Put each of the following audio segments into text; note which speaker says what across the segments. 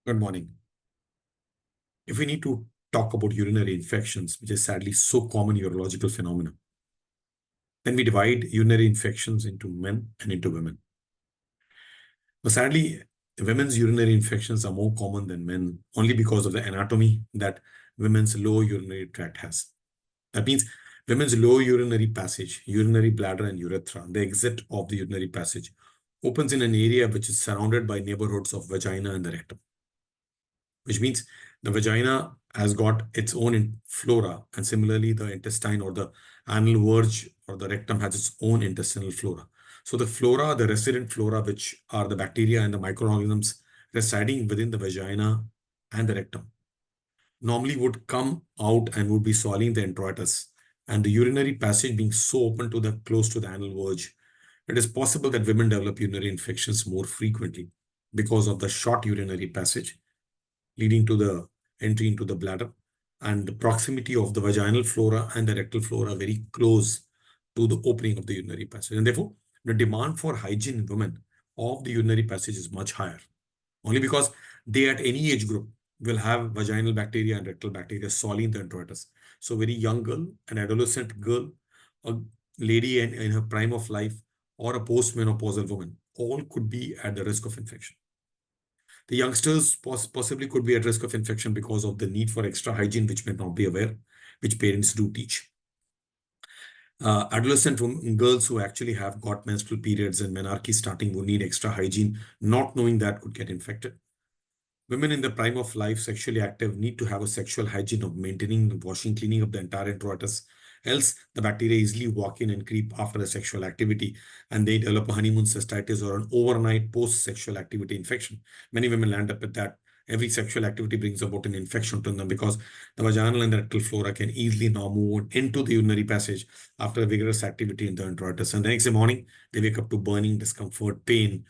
Speaker 1: Good morning. If we need to talk about urinary infections, which is sadly so common urological phenomenon, then we divide urinary infections into men and into women. But sadly, women's urinary infections are more common than men only because of the anatomy that women's lower urinary tract has. That means women's lower urinary passage, urinary bladder and urethra, the exit of the urinary passage, opens in an area which is surrounded by neighborhoods of vagina and the rectum, which means the vagina has got its own flora, and similarly, the intestine or the anal verge or the rectum has its own intestinal flora. So the flora, the resident flora, which are the bacteria and the microorganisms residing within the vagina and the rectum, normally would come out and would be swallowing the introitus. And the urinary passage being so open to the close to the anal verge, it is possible that women develop urinary infections more frequently because of the short urinary passage leading to the entry into the bladder, and the proximity of the vaginal flora and the rectal flora very close to the opening of the urinary passage. And therefore, the demand for hygiene in women of the urinary passage is much higher, only because they at any age group will have vaginal bacteria and rectal bacteria solving the introitus. So very young girl, an adolescent girl, a lady in her prime of life, or a postmenopausal woman, all could be at the risk of infection. The youngsters possibly could be at risk of infection because of the need for extra hygiene, which may not be aware, which parents do teach. Adolescent girls who actually have got menstrual periods and menarche starting will need extra hygiene, not knowing that could get infected. Women in the prime of life, sexually active, need to have a sexual hygiene of maintaining, washing, cleaning up the entire introitus. Else, the bacteria easily walk in and creep after the sexual activity, and they develop a honeymoon cystitis or an overnight post-sexual activity infection. Many women land up with that. Every sexual activity brings about an infection to them because the vaginal and the rectal flora can easily now move into the urinary passage after a vigorous activity in the introitus. And the next morning, they wake up to burning, discomfort, pain,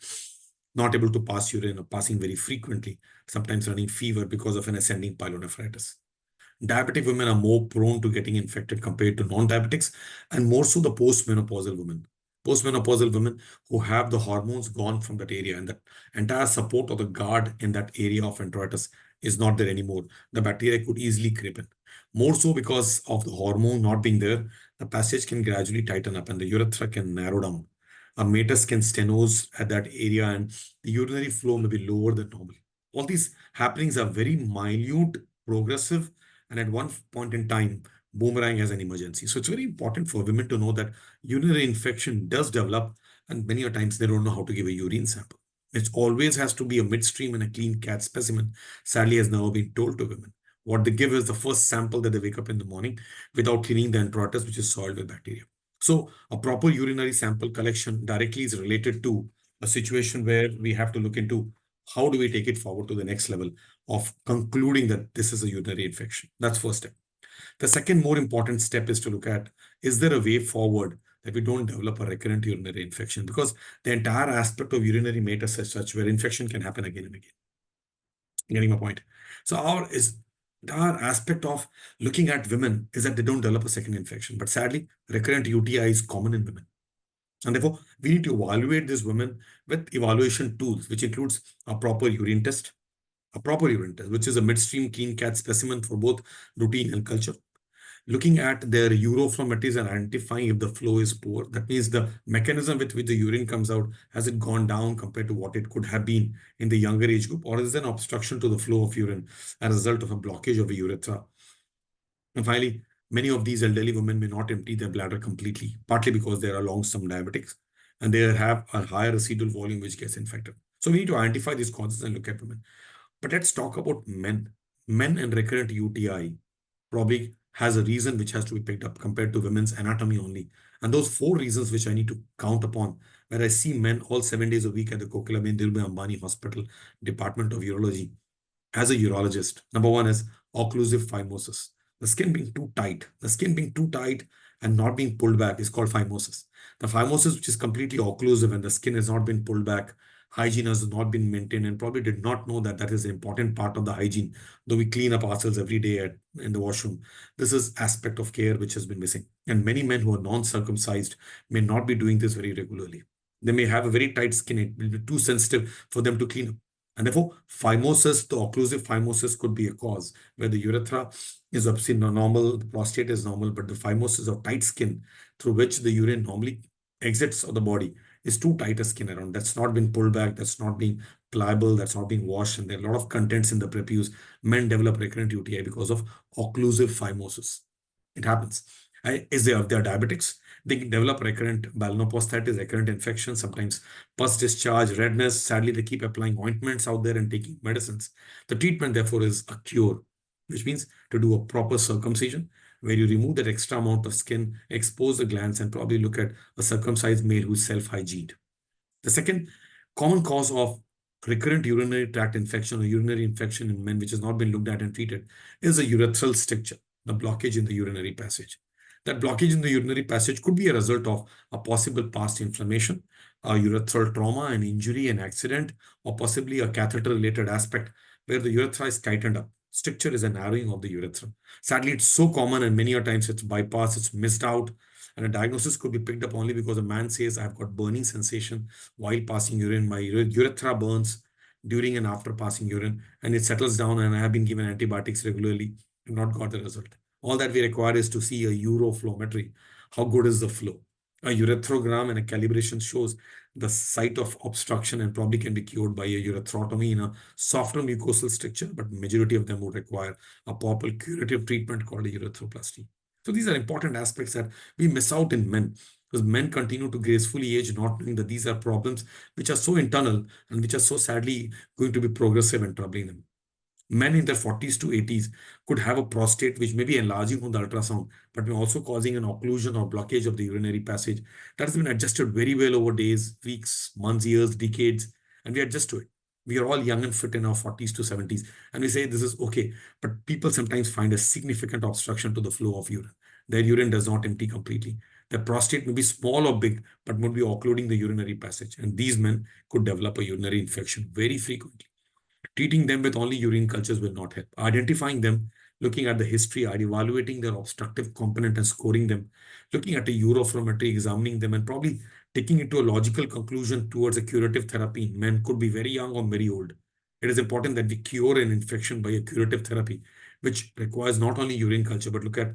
Speaker 1: not able to pass urine or passing very frequently, sometimes running fever because of an ascending pyelonephritis. Diabetic women are more prone to getting infected compared to non-diabetics, and more so the postmenopausal women. Postmenopausal women who have the hormones gone from that area, and the entire support of the guard in that area of introitus is not there anymore. The bacteria could easily creep in. More so because of the hormone not being there, the passage can gradually tighten up and the urethra can narrow down. A meatus can stenose at that area and the urinary flow may be lower than normal. All these happenings are very minute, progressive, and at one point in time, boomerang as an emergency. So it's very important for women to know that urinary infection does develop, and many a times they don't know how to give a urine sample. It always has to be a midstream and a clean cat specimen. Sadly, has never been told to women. What they give is the first sample that they wake up in the morning without cleaning the introitus, which is soiled with bacteria. So a proper urinary sample collection directly is related to a situation where we have to look into how do we take it forward to the next level of concluding that this is a urinary infection. That's first step. The second more important step is to look at, is there a way forward that we don't develop a recurrent urinary infection? Because the entire aspect of urinary meatus is such where infection can happen again and again. Getting my point? So our aspect of looking at women is that they don't develop a second infection. But sadly, recurrent UTI is common in women. And therefore, we need to evaluate these women with evaluation tools, which includes a proper urine test, which is a midstream clean cat specimen for both routine and culture. Looking at their uroflowmetries and identifying if the flow is poor. That means the mechanism with which the urine comes out, has it gone down compared to what it could have been in the younger age group, or is there an obstruction to the flow of urine as a result of a blockage of a urethra? And finally, many of these elderly women may not empty their bladder completely, partly because they are long-term diabetics and they have a higher residual volume which gets infected. So we need to identify these causes and look at women. But let's talk about men. Men and recurrent UTI probably has a reason which has to be picked up compared to women's anatomy only. And those four reasons which I need to count upon, where I see men all 7 days a week at the Kokilaben Ambani Hospital, Department of Urology, as a urologist. Number one is occlusive phimosis. The skin being too tight. The skin being too tight and not being pulled back is called phimosis. The phimosis, which is completely occlusive and the skin has not been pulled back, hygiene has not been maintained, and probably did not know that that is an important part of the hygiene, though we clean up ourselves every day in the washroom. This is aspect of care which has been missing. And many men who are non-circumcised may not be doing this very regularly. They may have a very tight skin. It will be too sensitive for them to clean up. And therefore, phimosis, the occlusive phimosis could be a cause where the urethra is obviously normal, the prostate is normal, but the phimosis of tight skin through which the urine normally exits of the body is too tight a skin around. That's not been pulled back, that's not being pliable, that's not being washed, and there are a lot of contents in the prepuce. Men develop recurrent UTI because of occlusive phimosis. It happens. Is there, if they are diabetics, they can develop recurrent balanoposthitis, recurrent infection, sometimes pus discharge, redness. Sadly, they keep applying ointments out there and taking medicines. The treatment, therefore, is a cure, which means to do a proper circumcision where you remove that extra amount of skin, expose the glands, and probably look at a circumcised male who's self-hygiened. The second common cause of recurrent urinary tract infection or urinary infection in men, which has not been looked at and treated, is a urethral stricture, the blockage in the urinary passage. That blockage in the urinary passage could be a result of a possible past inflammation, a urethral trauma, an injury, an accident, or possibly a catheter-related aspect where the urethra is tightened up. Stricture is a narrowing of the urethra. Sadly, it's so common and many a times it's bypassed, it's missed out, and a diagnosis could be picked up only because a man says, I've got burning sensation while passing urine. My urethra burns during and after passing urine, and it settles down, and I have been given antibiotics regularly and not got the result. All that we require is to see a uroflowmetry. How good is the flow? A uretherogram and a calibration shows the site of obstruction and probably can be cured by a urethrotomy in a softer mucosal stricture, but majority of them would require a proper curative treatment called a urethroplasty. So these are important aspects that we miss out in men because men continue to gracefully age not knowing that these are problems which are so internal and which are so sadly going to be progressive and troubling them. Men in their 40s to 80s could have a prostate which may be enlarging on the ultrasound, but may also causing an occlusion or blockage of the urinary passage that has been adjusted very well over days, weeks, months, years, decades, and we adjust to it. We are all young and fit in our 40s to 70s, and we say this is okay. But people sometimes find a significant obstruction to the flow of urine. Their urine does not empty completely. Their prostate may be small or big, but would be occluding the urinary passage. And these men could develop a urinary infection very frequently. Treating them with only urine cultures will not help. Identifying them, looking at the history, evaluating their obstructive component and scoring them, looking at a uroflowmetry, examining them, and probably taking it to a logical conclusion towards a curative therapy in men could be very young or very old. It is important that we cure an infection by a curative therapy, which requires not only urine culture, but look at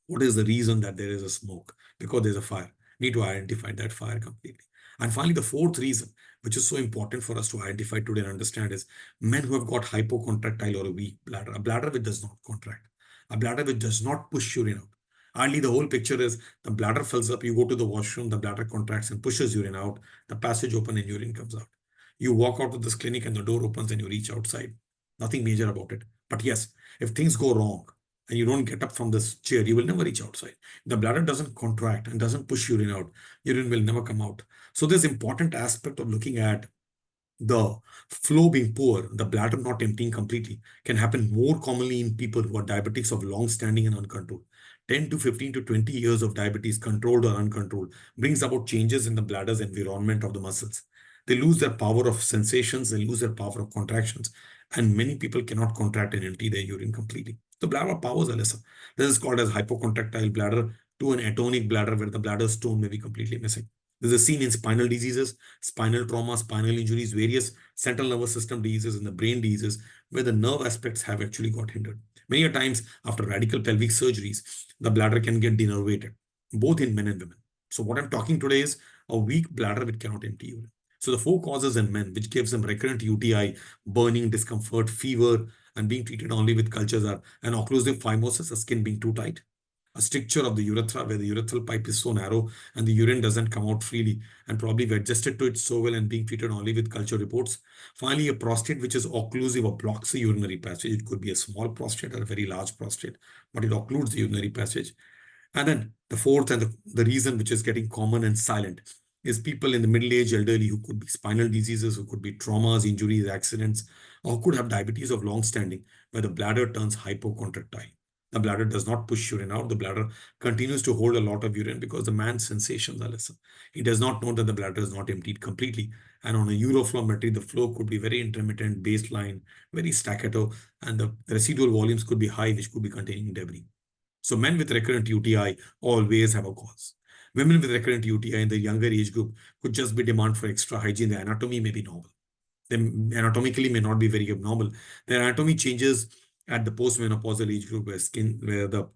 Speaker 1: what is the reason that there is a smoke? Because there's a fire. Need to identify that fire completely. And finally, the fourth reason, which is so important for us to identify today and understand, is men who have got hypocontractile or a weak bladder, a bladder which does not contract, a bladder which does not push urine out. Hardly the whole picture is the bladder fills up, you go to the washroom, the bladder contracts and pushes urine out, the passage open and urine comes out. You walk out of this clinic and the door opens and you reach outside. Nothing major about it. But yes, if things go wrong, and you don't get up from this chair, you will never reach outside. The bladder doesn't contract and doesn't push urine out. Urine will never come out. So this important aspect of looking at the flow being poor, the bladder not emptying completely, can happen more commonly in people who are diabetics of long standing and uncontrolled. 10 to 15 to 20 years of diabetes, controlled or uncontrolled, brings about changes in the bladder's environment of the muscles. They lose their power of sensations, they lose their power of contractions, and many people cannot contract and empty their urine completely. The bladder powers are lesser. This is called as hypocontractile bladder to an atonic bladder where the bladder stone may be completely missing. This is seen in spinal diseases, spinal trauma, spinal injuries, various central nervous system diseases, and the brain diseases where the nerve aspects have actually got hindered. Many a times after radical pelvic surgeries, the bladder can get denervated, both in men and women. So what I'm talking today is a weak bladder which cannot empty urine. So the four causes in men which gives them recurrent UTI, burning, discomfort, fever, and being treated only with cultures are an occlusive phimosis, the skin being too tight, a stricture of the urethra where the urethral pipe is so narrow and the urine doesn't come out freely, and probably we adjusted to it so well and being treated only with culture reports. Finally, a prostate which is occlusive or blocks the urinary passage. It could be a small prostate or a very large prostate, but it occludes the urinary passage. And then the fourth and the reason which is getting common and silent is people in the middle-aged elderly who could be spinal diseases, who could be traumas, injuries, accidents, or who could have diabetes of long standing, where the bladder turns hypocontractile. The bladder does not push urine out. The bladder continues to hold a lot of urine because the man's sensations are lesser. He does not know that the bladder is not emptied completely. And on a uroflowmetry, the flow could be very intermittent, baseline, very staccato, and the residual volumes could be high, which could be containing debris. So men with recurrent UTI always have a cause. Women with recurrent UTI in the younger age group could just be demand for extra hygiene. The anatomy may be normal. They anatomically may not be very abnormal. Their anatomy changes at the postmenopausal age group where the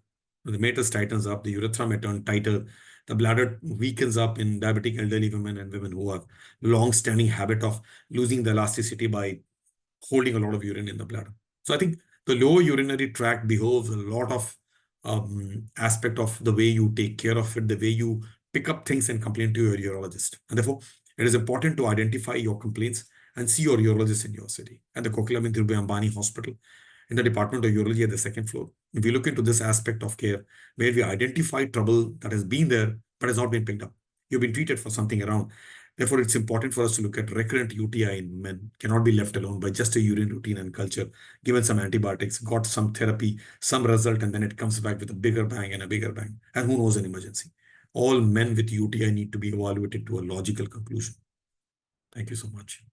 Speaker 1: meatus tightens up, the urethra may turn tighter, the bladder weakens up in diabetic elderly women and women who have long-standing habit of losing the elasticity by holding a lot of urine in the bladder. So I think the lower urinary tract behoves a lot of aspect of the way you take care of it, the way you pick up things and complain to your urologist. And therefore, it is important to identify your complaints and see your urologist in your city. At the Kokilaben Ambani Hospital, in the Department of Urology at the second floor, we look into this aspect of care where we identify trouble that has been there but has not been picked up. You've been treated for something around. Therefore, it's important for us to look at recurrent UTI in men, cannot be left alone by just a urine routine and culture, given some antibiotics, got some therapy, some result, and then it comes back with a bigger bang and a bigger bang. And who knows, an emergency. All men with UTI need to be evaluated to a logical conclusion. Thank you so much.